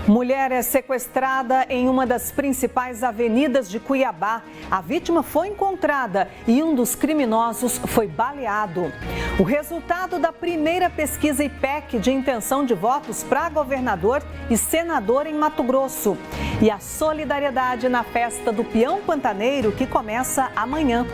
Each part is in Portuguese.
Mulher é sequestrada em uma das principais avenidas de Cuiabá. A vítima foi encontrada e um dos criminosos foi baleado. O resultado da primeira pesquisa IPEC de intenção de votos para governador e senador em Mato Grosso. E a solidariedade na festa do Peão Pantaneiro, que começa amanhã,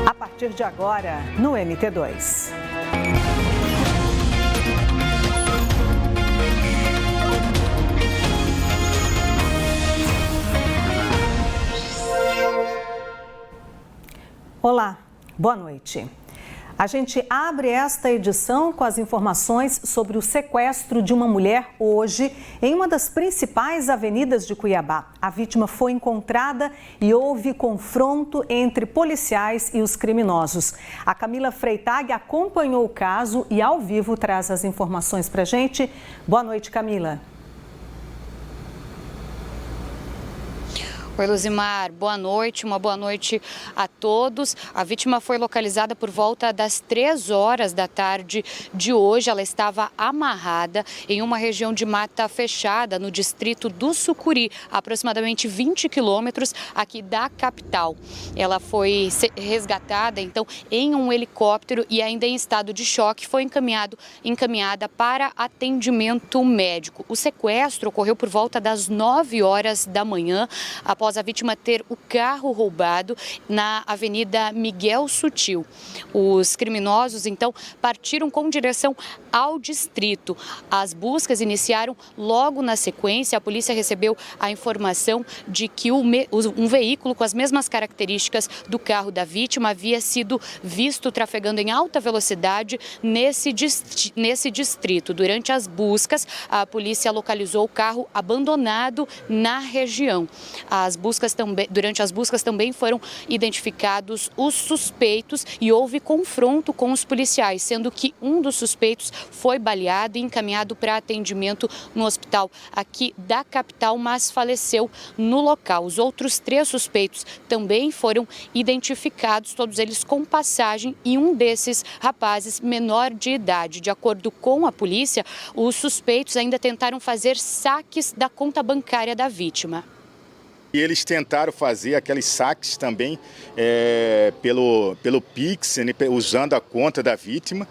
a partir de agora, no MT2. Olá, boa noite. A gente abre esta edição com as informações sobre o sequestro de uma mulher hoje em uma das principais avenidas de Cuiabá. A vítima foi encontrada e houve confronto entre policiais e os criminosos. A Camila Freitag acompanhou o caso e ao vivo traz as informações para a gente. Boa noite, Camila. Oi, Luzimar. Boa noite, uma boa noite a todos. A vítima foi localizada por volta das 3 horas da tarde de hoje. Ela estava amarrada em uma região de mata fechada no distrito do Sucuri, a aproximadamente 20 quilômetros aqui da capital. Ela foi resgatada, então, em um helicóptero e ainda em estado de choque, foi encaminhada para atendimento médico. O sequestro ocorreu por volta das 9 horas da manhã, após a vítima ter o carro roubado na Avenida Miguel Sutil. Os criminosos, então, partiram com direção ao distrito. As buscas iniciaram logo na sequência. A polícia recebeu a informação de que um veículo com as mesmas características do carro da vítima havia sido visto trafegando em alta velocidade nesse distrito. Durante as buscas, a polícia localizou o carro abandonado na região. Durante as buscas também foram identificados os suspeitos e houve confronto com os policiais, sendo que um dos suspeitos foi baleado e encaminhado para atendimento no hospital aqui da capital, mas faleceu no local. Os outros 3 suspeitos também foram identificados, todos eles com passagem, e um desses rapazes menor de idade. De acordo com a polícia, os suspeitos ainda tentaram fazer saques da conta bancária da vítima. E eles tentaram fazer aqueles saques também pelo Pix, usando a conta da vítima,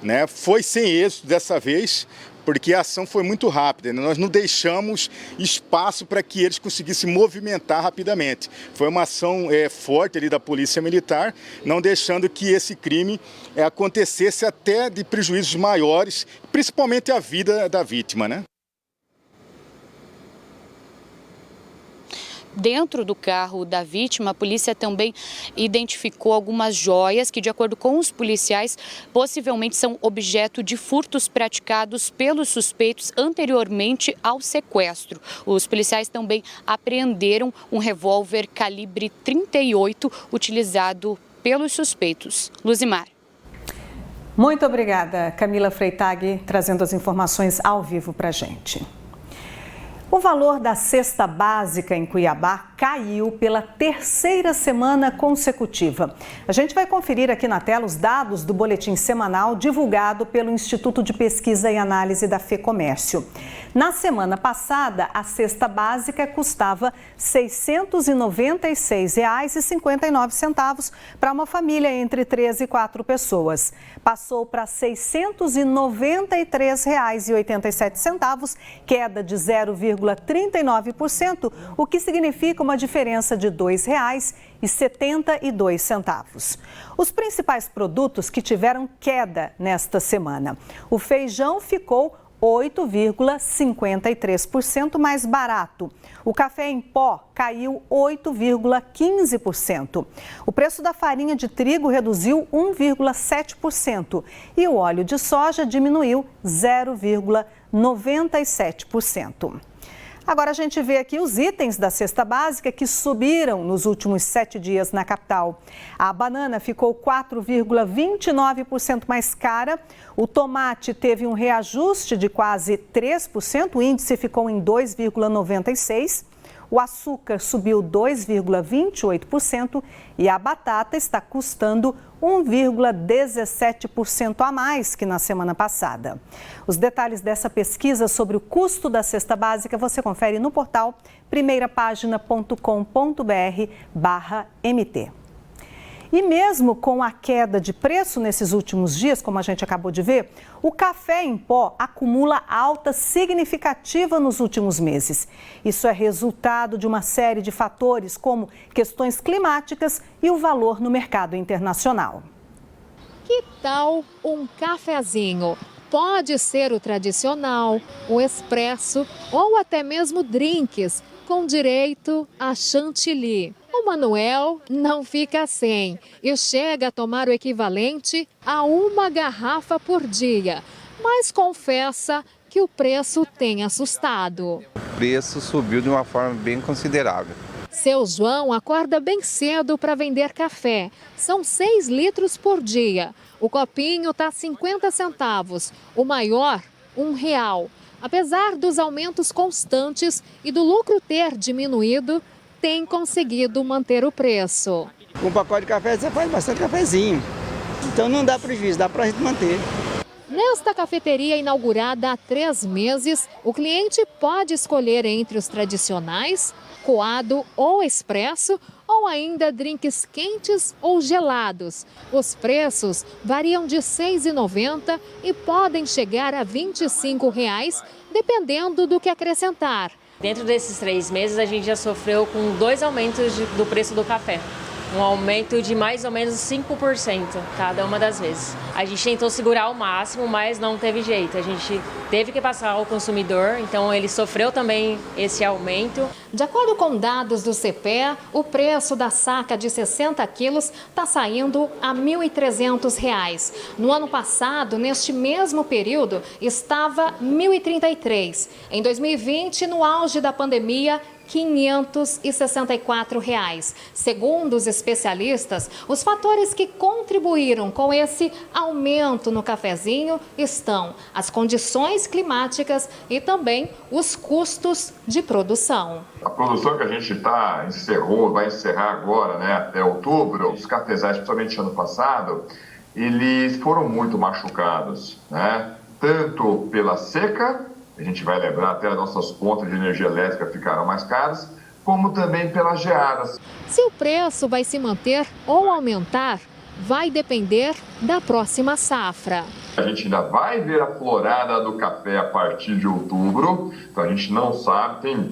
né? Foi sem êxito dessa vez, porque a ação foi muito rápida, né? Nós não deixamos espaço para que eles conseguissem movimentar rapidamente. Foi uma ação forte ali da Polícia Militar, não deixando que esse crime acontecesse até de prejuízos maiores, principalmente a vida da vítima, né? Dentro do carro da vítima, a polícia também identificou algumas joias que, de acordo com os policiais, possivelmente são objeto de furtos praticados pelos suspeitos anteriormente ao sequestro. Os policiais também apreenderam um revólver calibre 38 utilizado pelos suspeitos. Luzimar. Muito obrigada, Camila Freitag, trazendo as informações ao vivo para a gente. O valor da cesta básica em Cuiabá caiu pela 3ª semana consecutiva. A gente vai conferir aqui na tela os dados do boletim semanal divulgado pelo Instituto de Pesquisa e Análise da FEComércio. Na semana passada, a cesta básica custava R$ 696,59 para uma família entre 3 e 4 pessoas. Passou para R$ 693,87, queda de 0,39%, o que significa uma diferença de R$ 2,72. Os principais produtos que tiveram queda nesta semana: o feijão ficou 8,53% mais barato. O café em pó caiu 8,15%. O preço da farinha de trigo reduziu 1,7% e o óleo de soja diminuiu 0,97%. Agora a gente vê aqui os itens da cesta básica que subiram nos últimos 7 dias na capital. A banana ficou 4,29% mais cara, o tomate teve um reajuste de quase 3%, o índice ficou em 2,96%. O açúcar subiu 2,28% e a batata está custando 1,17% a mais que na semana passada. Os detalhes dessa pesquisa sobre o custo da cesta básica você confere no portal primeirapagina.com.br/MT. E mesmo com a queda de preço nesses últimos dias, como a gente acabou de ver, o café em pó acumula alta significativa nos últimos meses. Isso é resultado de uma série de fatores, como questões climáticas e o valor no mercado internacional. Que tal um cafezinho? Pode ser o tradicional, o expresso ou até mesmo drinks, com direito a chantilly. O Manuel não fica sem e chega a tomar o equivalente a uma garrafa por dia, mas confessa que o preço tem assustado. O preço subiu de uma forma bem considerável. Seu João acorda bem cedo para vender café. São 6 litros por dia. O copinho está 50 centavos, o maior, R$1. Apesar dos aumentos constantes e do lucro ter diminuído, tem conseguido manter o preço. Com um pacote de café você faz bastante cafezinho, então não dá prejuízo, dá para a gente manter. Nesta cafeteria inaugurada há 3 meses, o cliente pode escolher entre os tradicionais, coado ou expresso, ou ainda drinks quentes ou gelados. Os preços variam de R$ 6,90 e podem chegar a R$ 25, dependendo do que acrescentar. Dentro desses 3 meses, a gente já sofreu com 2 aumentos do preço do café. Um aumento de mais ou menos 5% cada uma das vezes. A gente tentou segurar ao máximo, mas não teve jeito. A gente teve que passar ao consumidor, então ele sofreu também esse aumento. De acordo com dados do CPEA, o preço da saca de 60 quilos está saindo a R$ 1.300. No ano passado, neste mesmo período, estava R$ 1.033. Em 2020, no auge da pandemia, R$ 564. Segundo os especialistas, os fatores que contribuíram com esse aumento no cafezinho estão as condições climáticas e também os custos de produção. A produção que a gente vai encerrar agora, né, até outubro, os cafezais, principalmente ano passado, eles foram muito machucados, né? Tanto pela seca, a gente vai lembrar até as nossas contas de energia elétrica ficaram mais caras, como também pelas geadas. Se o preço vai se manter ou aumentar, vai depender da próxima safra. A gente ainda vai ver a florada do café a partir de outubro, então a gente não sabe,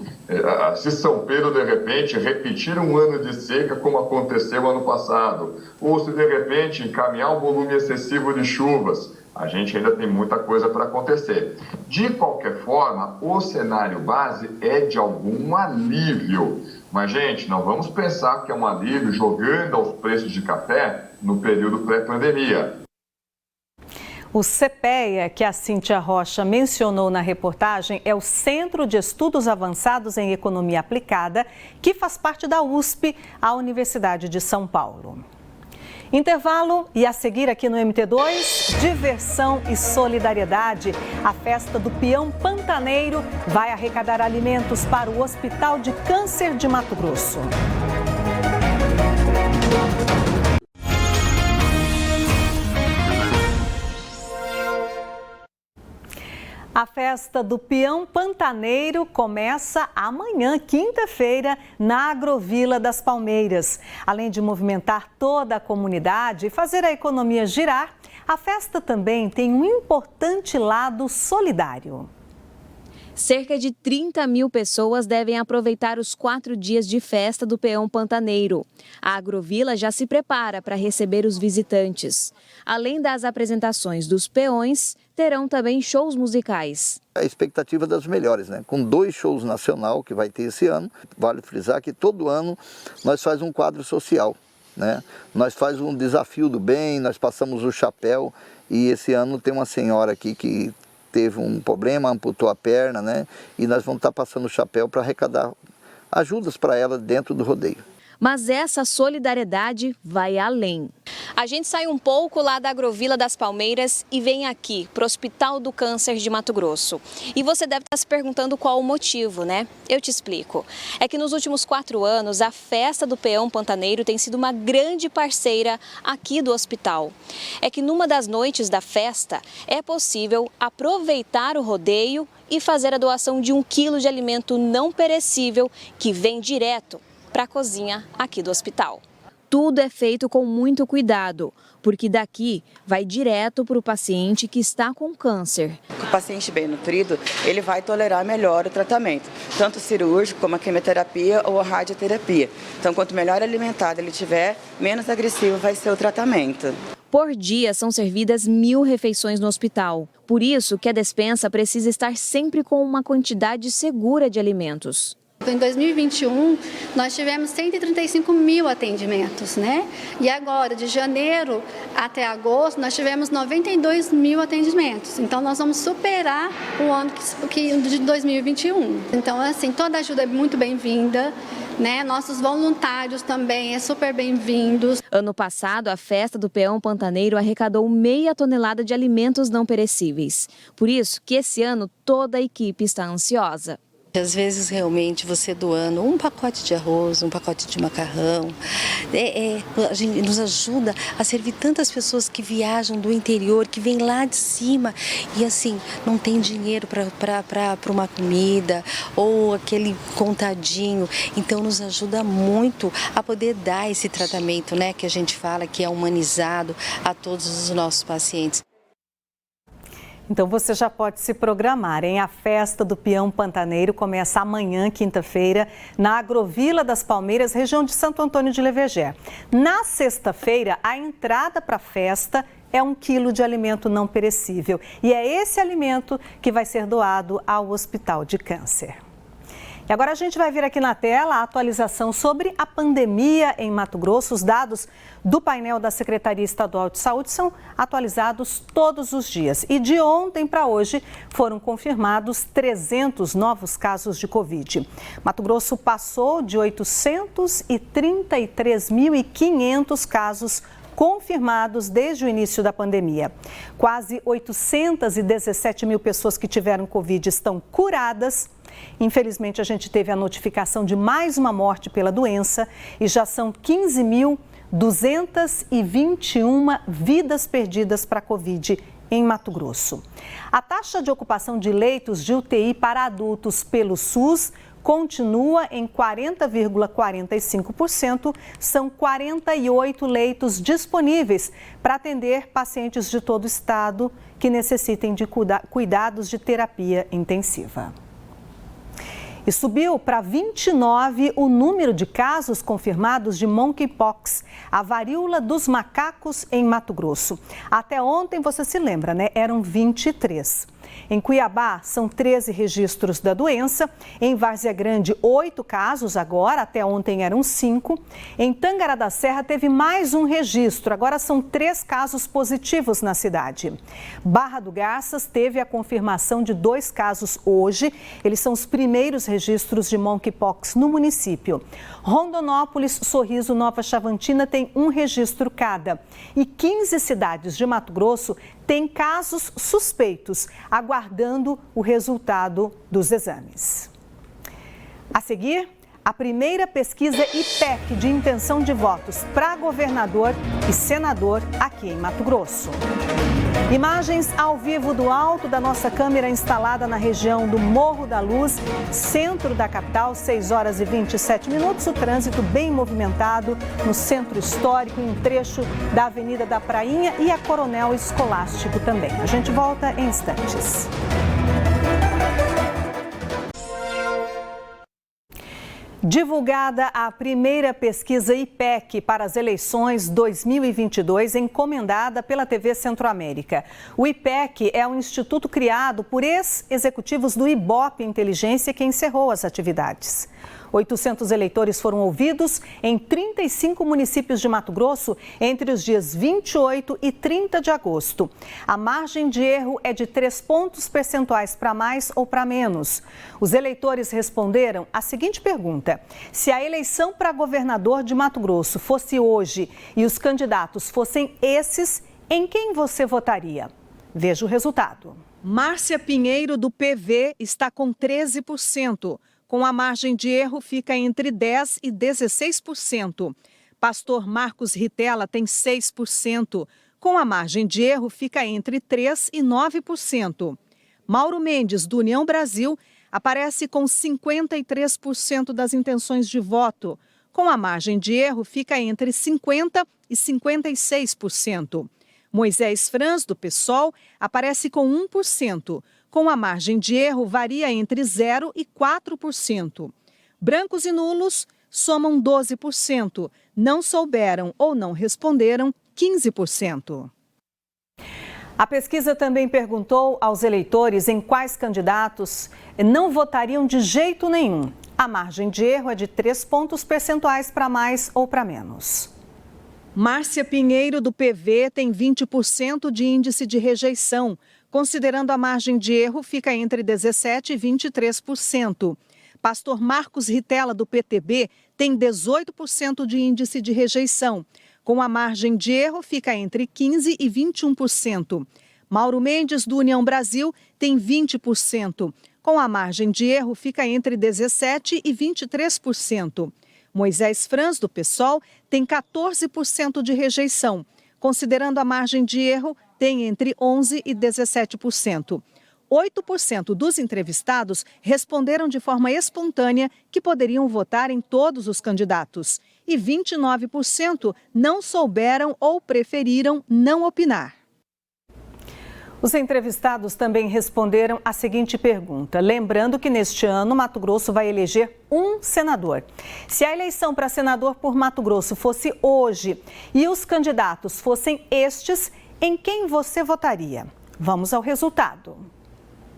se São Pedro de repente repetir um ano de seca como aconteceu ano passado, ou se de repente encaminhar um volume excessivo de chuvas. A gente ainda tem muita coisa para acontecer. De qualquer forma, o cenário base é de algum alívio. Mas, gente, não vamos pensar que é um alívio jogando aos preços de café no período pré-pandemia. O CPEA, que a Cíntia Rocha mencionou na reportagem, é o Centro de Estudos Avançados em Economia Aplicada, que faz parte da USP, a Universidade de São Paulo. Intervalo e a seguir aqui no MT2, diversão e solidariedade. A festa do Peão Pantaneiro vai arrecadar alimentos para o Hospital de Câncer de Mato Grosso. A festa do Peão Pantaneiro começa amanhã, quinta-feira, na Agrovila das Palmeiras. Além de movimentar toda a comunidade e fazer a economia girar, a festa também tem um importante lado solidário. Cerca de 30 mil pessoas devem aproveitar os 4 dias de festa do Peão Pantaneiro. A Agrovila já se prepara para receber os visitantes. Além das apresentações dos peões, terão também shows musicais. A expectativa das melhores, né? Com 2 shows nacional que vai ter esse ano. Vale frisar que todo ano nós faz um quadro social, né? Nós faz um desafio do bem, nós passamos o chapéu e esse ano tem uma senhora aqui que teve um problema, amputou a perna, né? E nós vamos estar passando o chapéu para arrecadar ajudas para ela dentro do rodeio. Mas essa solidariedade vai além. A gente sai um pouco lá da Agrovila das Palmeiras e vem aqui, para o Hospital do Câncer de Mato Grosso. E você deve estar se perguntando qual o motivo, né? Eu te explico. É que nos últimos 4 anos, a festa do Peão Pantaneiro tem sido uma grande parceira aqui do hospital. É que numa das noites da festa, é possível aproveitar o rodeio e fazer a doação de 1 quilo de alimento não perecível que vem direto para a cozinha aqui do hospital. Tudo é feito com muito cuidado, porque daqui vai direto para o paciente que está com câncer. O paciente bem nutrido, ele vai tolerar melhor o tratamento, tanto cirúrgico como a quimioterapia ou a radioterapia. Então, quanto melhor alimentado ele tiver, menos agressivo vai ser o tratamento. Por dia são servidas 1000 refeições no hospital. Por isso que a despensa precisa estar sempre com uma quantidade segura de alimentos. Em 2021, nós tivemos 135 mil atendimentos, né? E agora, de janeiro até agosto, nós tivemos 92 mil atendimentos. Então, nós vamos superar o ano de 2021. Então, assim, toda ajuda é muito bem-vinda, né? Nossos voluntários também é super bem-vindos. Ano passado, a festa do Peão Pantaneiro arrecadou meia tonelada de alimentos não perecíveis. Por isso que esse ano toda a equipe está ansiosa. Às vezes, realmente, você doando um pacote de arroz, um pacote de macarrão, a gente nos ajuda a servir tantas pessoas que viajam do interior, que vêm lá de cima e, assim, não tem dinheiro para uma comida ou aquele contadinho. Então, nos ajuda muito a poder dar esse tratamento, né, que a gente fala que é humanizado a todos os nossos pacientes. Então você já pode se programar, hein? A festa do Peão Pantaneiro começa amanhã, quinta-feira, na Agrovila das Palmeiras, região de Santo Antônio de Levegé. Na sexta-feira, a entrada para a festa é 1 quilo de alimento não perecível. E é esse alimento que vai ser doado ao Hospital de Câncer. E agora a gente vai ver aqui na tela a atualização sobre a pandemia em Mato Grosso. Os dados do painel da Secretaria Estadual de Saúde são atualizados todos os dias. E de ontem para hoje foram confirmados 300 novos casos de Covid. Mato Grosso passou de 833.500 casos confirmados desde o início da pandemia. Quase 817 mil pessoas que tiveram Covid estão curadas. Infelizmente, a gente teve a notificação de mais uma morte pela doença e já são 15.221 vidas perdidas para a Covid em Mato Grosso. A taxa de ocupação de leitos de UTI para adultos pelo SUS continua em 40,45%. São 48 leitos disponíveis para atender pacientes de todo o estado que necessitem de cuidados de terapia intensiva. E subiu para 29 o número de casos confirmados de monkeypox, a varíola dos macacos em Mato Grosso. Até ontem, você se lembra, né? Eram 23. Em Cuiabá, são 13 registros da doença. Em Várzea Grande, 8 casos agora, até ontem eram 5. Em Tangará da Serra, teve mais um registro, agora são 3 casos positivos na cidade. Barra do Garças teve a confirmação de 2 casos hoje. Eles são os primeiros registros de monkeypox no município. Rondonópolis, Sorriso, Nova Chavantina tem 1 registro cada. E 15 cidades de Mato Grosso têm casos suspeitos, aguardando o resultado dos exames. A seguir, a primeira pesquisa IPEC de intenção de votos para governador e senador aqui em Mato Grosso. Imagens ao vivo do alto da nossa câmera instalada na região do Morro da Luz, centro da capital, 6 horas e 27 minutos. O trânsito bem movimentado no centro histórico, em um trecho da Avenida da Prainha e a Coronel Escolástico também. A gente volta em instantes. Divulgada a primeira pesquisa IPEC para as eleições 2022, encomendada pela TV Centro-América. O IPEC é um instituto criado por ex-executivos do Ibope Inteligência que encerrou as atividades. 800 eleitores foram ouvidos em 35 municípios de Mato Grosso entre os dias 28 e 30 de agosto. A margem de erro é de 3 pontos percentuais para mais ou para menos. Os eleitores responderam a seguinte pergunta: pergunta: se a eleição para governador de Mato Grosso fosse hoje e os candidatos fossem esses, em quem você votaria? Veja o resultado. Márcia Pinheiro, do PV, está com 13%. Com a margem de erro, fica entre 10% e 16%. Pastor Marcos Ritella tem 6%. Com a margem de erro, fica entre 3% e 9%. Mauro Mendes, do União Brasil, aparece com 53% das intenções de voto. Com a margem de erro, fica entre 50% e 56%. Moisés Franz, do PSOL, aparece com 1%. Com a margem de erro, varia entre 0% e 4%. Brancos e nulos somam 12%. Não souberam ou não responderam, 15%. A pesquisa também perguntou aos eleitores em quais candidatos não votariam de jeito nenhum. A margem de erro é de 3 pontos percentuais para mais ou para menos. Márcia Pinheiro, do PV, tem 20% de índice de rejeição. Considerando a margem de erro, fica entre 17% e 23%. Pastor Marcos Ritella, do PTB, tem 18% de índice de rejeição. Com a margem de erro, fica entre 15% e 21%. Mauro Mendes, do União Brasil, tem 20%. Com a margem de erro, fica entre 17% e 23%. Moisés Franz, do PSOL, tem 14% de rejeição. Considerando a margem de erro, tem entre 11% e 17%. 8% dos entrevistados responderam de forma espontânea que poderiam votar em todos os candidatos. E 29% não souberam ou preferiram não opinar. Os entrevistados também responderam a seguinte pergunta, lembrando que neste ano Mato Grosso vai eleger um senador. Se a eleição para senador por Mato Grosso fosse hoje e os candidatos fossem estes, em quem você votaria? Vamos ao resultado.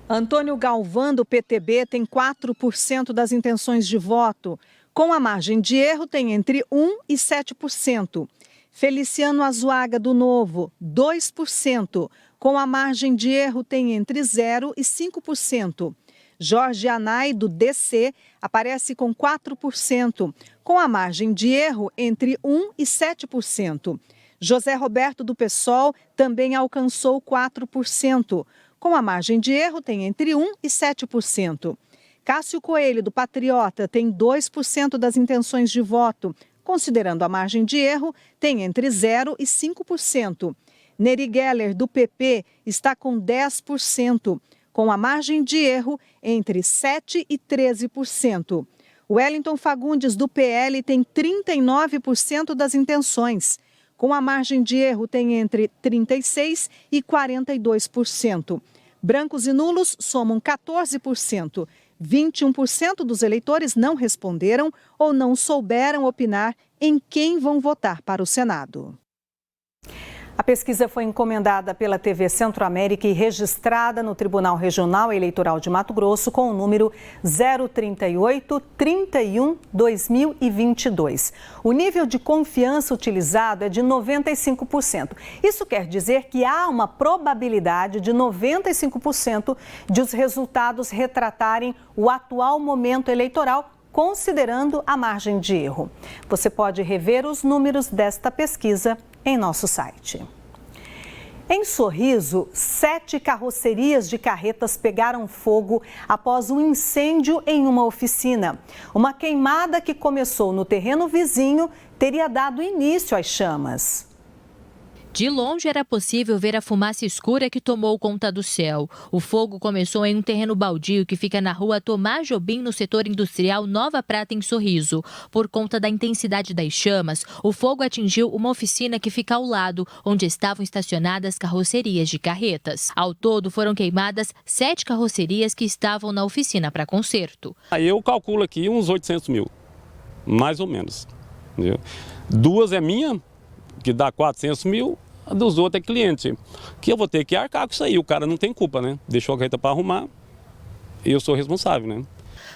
Antônio Galvão, do PTB, tem 4% das intenções de voto. Com a margem de erro, tem entre 1% e 7%. Feliciano Azuaga, do Novo, 2%. Com a margem de erro, tem entre 0% e 5%. Jorge Anai, do DC, aparece com 4%. Com a margem de erro, entre 1% e 7%. José Roberto, do PSOL, também alcançou 4%. Com a margem de erro, tem entre 1% e 7%. Cássio Coelho, do Patriota, tem 2% das intenções de voto. Considerando a margem de erro, tem entre 0% e 5%. Neri Geller, do PP, está com 10%. Com a margem de erro, entre 7% e 13%. Wellington Fagundes, do PL, tem 39% das intenções. Com a margem de erro, tem entre 36% e 42%. Brancos e nulos somam 14%. 21% dos eleitores não responderam ou não souberam opinar em quem vão votar para o Senado. A pesquisa foi encomendada pela TV Centro-América e registrada no Tribunal Regional Eleitoral de Mato Grosso com o número 038-31-2022. O nível de confiança utilizado é de 95%. Isso quer dizer que há uma probabilidade de 95% de os resultados retratarem o atual momento eleitoral, considerando a margem de erro. Você pode rever os números desta pesquisa em nosso site. Em Sorriso, 7 carrocerias de carretas pegaram fogo após um incêndio em uma oficina. Uma queimada que começou no terreno vizinho teria dado início às chamas. De longe era possível ver a fumaça escura que tomou conta do céu. O fogo começou em um terreno baldio que fica na rua Tomás Jobim, no setor industrial Nova Prata, em Sorriso. Por conta da intensidade das chamas, o fogo atingiu uma oficina que fica ao lado, onde estavam estacionadas carrocerias de carretas. Ao todo, foram queimadas 7 carrocerias que estavam na oficina para conserto. Eu calculo aqui uns 800 mil, mais ou menos. Entendeu? 2 é minha, que dá 400 mil, a dos outros é cliente. Que eu vou ter que arcar com isso aí, o cara não tem culpa, né? Deixou a carreta para arrumar, eu sou responsável, né?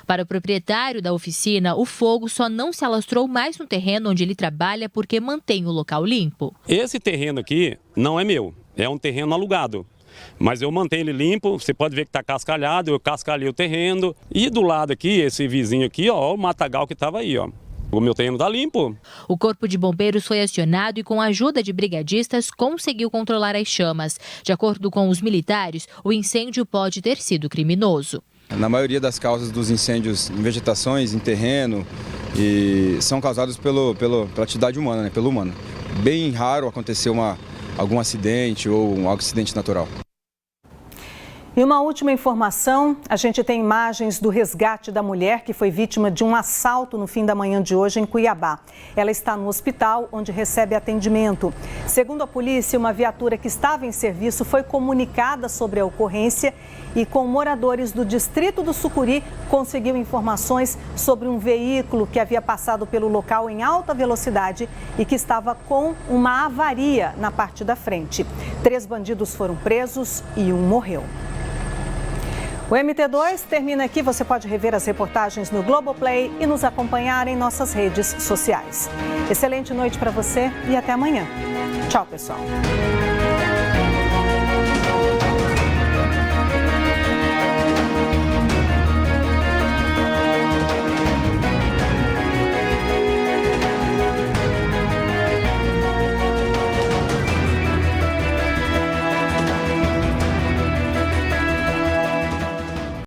Para o proprietário da oficina, o fogo só não se alastrou mais no terreno onde ele trabalha porque mantém o local limpo. Esse terreno aqui não é meu, é um terreno alugado. Mas eu mantenho ele limpo, você pode ver que está cascalhado, eu cascalhei o terreno. E do lado aqui, esse vizinho aqui, ó, o matagal que estava aí, ó. O meu terreno está limpo. O Corpo de Bombeiros foi acionado e, com a ajuda de brigadistas, conseguiu controlar as chamas. De acordo com os militares, o incêndio pode ter sido criminoso. Na maioria das causas dos incêndios em vegetações, em terreno, são causados pela atividade humana, né, pelo humano. Bem raro acontecer algum acidente ou um acidente natural. E uma última informação, a gente tem imagens do resgate da mulher que foi vítima de um assalto no fim da manhã de hoje em Cuiabá. Ela está no hospital, onde recebe atendimento. Segundo a polícia, uma viatura que estava em serviço foi comunicada sobre a ocorrência e, com moradores do distrito do Sucuri, conseguiu informações sobre um veículo que havia passado pelo local em alta velocidade e que estava com uma avaria na parte da frente. 3 bandidos foram presos e um morreu. O MT2 termina aqui. Você pode rever as reportagens no Globoplay e nos acompanhar em nossas redes sociais. Excelente noite para você e até amanhã. Tchau, pessoal.